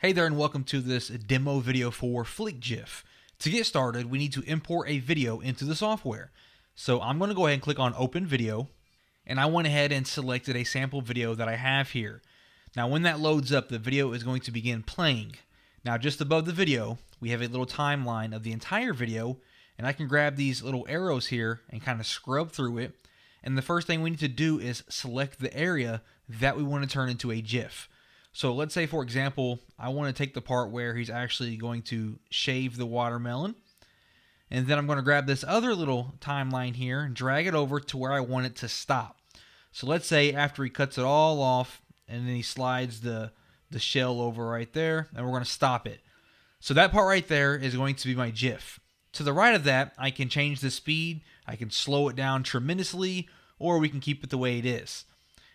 Hey there and welcome to this demo video for FlickGIF. To get started, we need to import a video into the software. So I'm going to go ahead and click on Open Video, and I went ahead and selected a sample video that I have here. Now when that loads up, the video is going to begin playing. Now just above the video, we have a little timeline of the entire video, and I can grab these little arrows here and kind of scrub through it. And the first thing we need to do is select the area that we want to turn into a GIF. So let's say, for example, I want to take the part where he's actually going to shave the watermelon. And then I'm going to grab this other little timeline here and drag it over to where I want it to stop. So let's say after he cuts it all off and then he slides the shell over right there, and we're going to stop it. So that part right there is going to be my GIF. To the right of that, I can change the speed, I can slow it down tremendously, or we can keep it the way it is.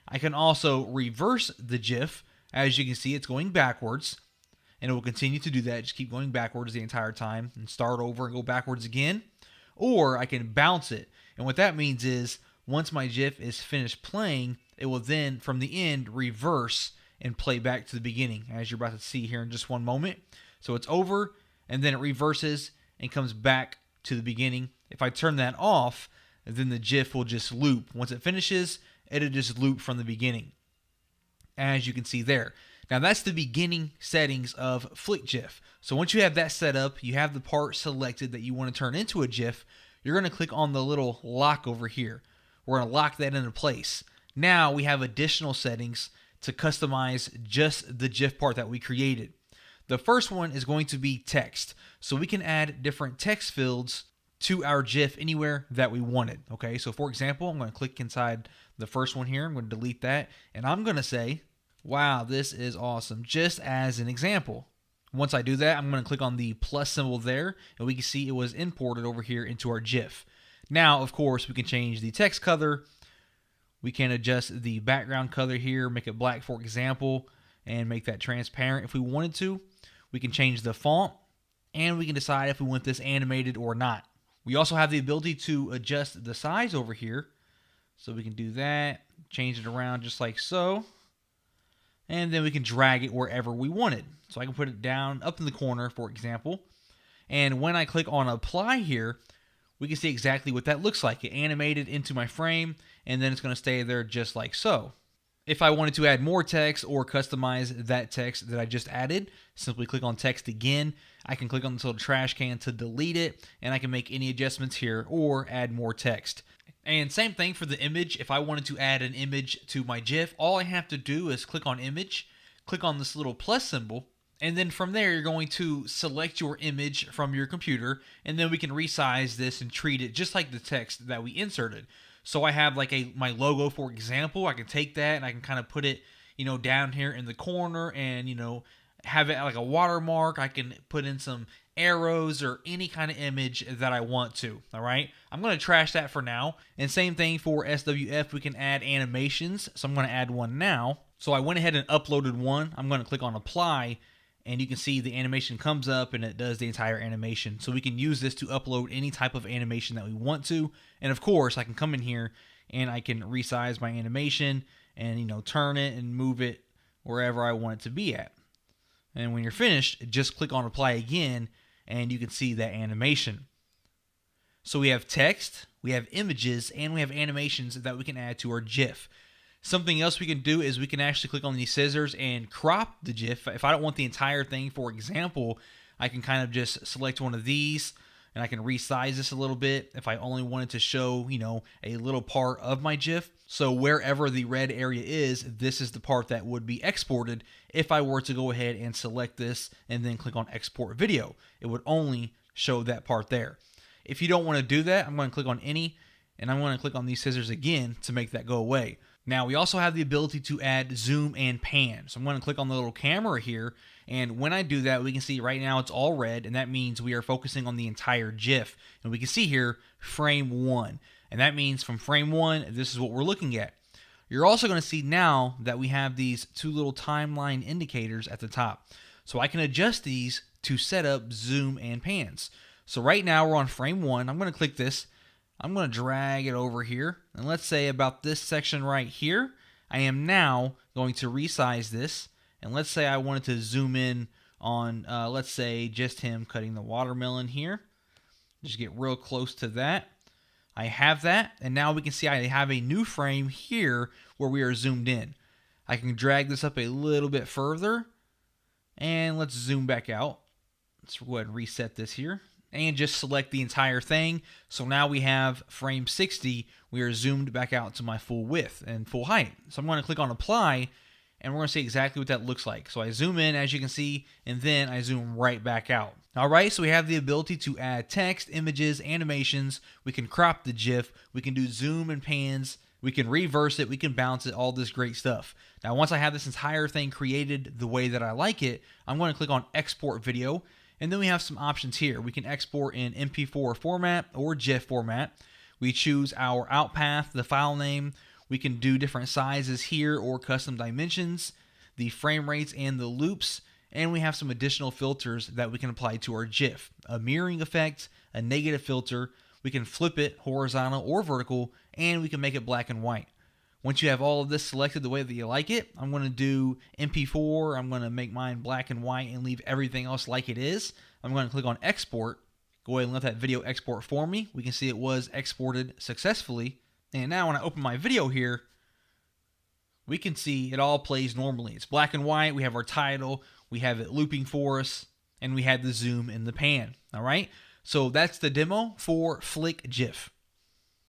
I can also reverse the GIF. As you can see, it's going backwards, and it will continue to do that. Just keep going backwards the entire time and start over and go backwards again. Or I can bounce it. And what that means is once my GIF is finished playing, it will then, from the end, reverse and play back to the beginning, as you're about to see here in just one moment. So it's over, and then it reverses and comes back to the beginning. If I turn that off, then the GIF will just loop. Once it finishes, it'll just loop from the beginning, as you can see there. Now that's the beginning settings of FlickGIF. So once you have that set up, you have the part selected that you want to turn into a GIF, you're going to click on the little lock over here. We're going to lock that into place. Now we have additional settings to customize just the GIF part that we created. The first one is going to be text. So we can add different text fields to our GIF anywhere that we wanted. Okay, so for example, I'm going to click inside the first one here. I'm going to delete that, and I'm going to say, wow, this is awesome, just as an example. Once I do that, I'm going to click on the plus symbol there, and we can see it was imported over here into our GIF. Now, of course, we can change the text color. We can adjust the background color here, make it black, for example, and make that transparent if we wanted to. We can change the font, and we can decide if we want this animated or not. We also have the ability to adjust the size over here. So we can do that, change it around just like so. And then we can drag it wherever we want it. So I can put it down up in the corner, for example. And when I click on apply here, we can see exactly what that looks like. It animated into my frame, and then it's going to stay there just like so. If I wanted to add more text or customize that text that I just added, simply click on text again. I can click on this little trash can to delete it, and I can make any adjustments here or add more text. And same thing for the image. If I wanted to add an image to my GIF, all I have to do is click on image, click on this little plus symbol, and then from there you're going to select your image from your computer, and then we can resize this and treat it just like the text that we inserted. So I have like my logo, for example. I can take that and I can kind of put it, down here in the corner and, have it like a watermark. I can put in some arrows or any kind of image that I want to. All right. I'm going to trash that for now. And same thing for SWF. We can add animations. So I'm going to add one now. So I went ahead and uploaded one. I'm going to click on apply, and you can see the animation comes up and it does the entire animation. So we can use this to upload any type of animation that we want to. And of course, I can come in here and I can resize my animation and, turn it and move it wherever I want it to be at. And when you're finished, just click on apply again, and you can see that animation. So we have text, we have images, and we have animations that we can add to our GIF. Something else we can do is we can actually click on these scissors and crop the GIF. If I don't want the entire thing, for example, I can kind of just select one of these, and I can resize this a little bit if I only wanted to show, a little part of my GIF. So wherever the red area is, this is the part that would be exported if I were to go ahead and select this and then click on export video. It would only show that part there. If you don't want to do that, I'm going to click on any, and I'm going to click on these scissors again to make that go away. Now we also have the ability to add zoom and pan. So I'm going to click on the little camera here, and when I do that, we can see right now it's all red, and that means we are focusing on the entire GIF. And we can see here frame 1. And that means from frame 1, this is what we're looking at. You're also going to see now that we have these two little timeline indicators at the top. So I can adjust these to set up zoom and pans. So right now we're on frame 1. I'm going to click this. I'm going to drag it over here. And let's say about this section right here, I am now going to resize this And let's say I wanted to zoom in on, let's say, just him cutting the watermelon here. Just get real close to that. I have that, and now we can see I have a new frame here where we are zoomed in. I can drag this up a little bit further, and let's zoom back out. Let's go ahead and reset this here, and just select the entire thing. So now we have frame 60. We are zoomed back out to my full width and full height. So I'm going to click on apply, and we're going to see exactly what that looks like. So I zoom in, as you can see, and then I zoom right back out. All right, so we have the ability to add text, images, animations. We can crop the GIF. We can do zoom and pans. We can reverse it. We can bounce it, all this great stuff. Now, once I have this entire thing created the way that I like it, I'm going to click on Export Video, and then we have some options here. We can export in MP4 format or GIF format. We choose our out path, the file name. We can do different sizes here or custom dimensions, the frame rates and the loops, and we have some additional filters that we can apply to our GIF. A mirroring effect, a negative filter, we can flip it horizontal or vertical, and we can make it black and white. Once you have all of this selected the way that you like it, I'm going to do MP4, I'm going to make mine black and white and leave everything else like it is. I'm going to click on Export, go ahead and let that video export for me. We can see it was exported successfully. And now when I open my video here, we can see it all plays normally. It's black and white. We have our title. We have it looping for us. And we had the zoom and the pan. All right. So that's the demo for FlickGIF.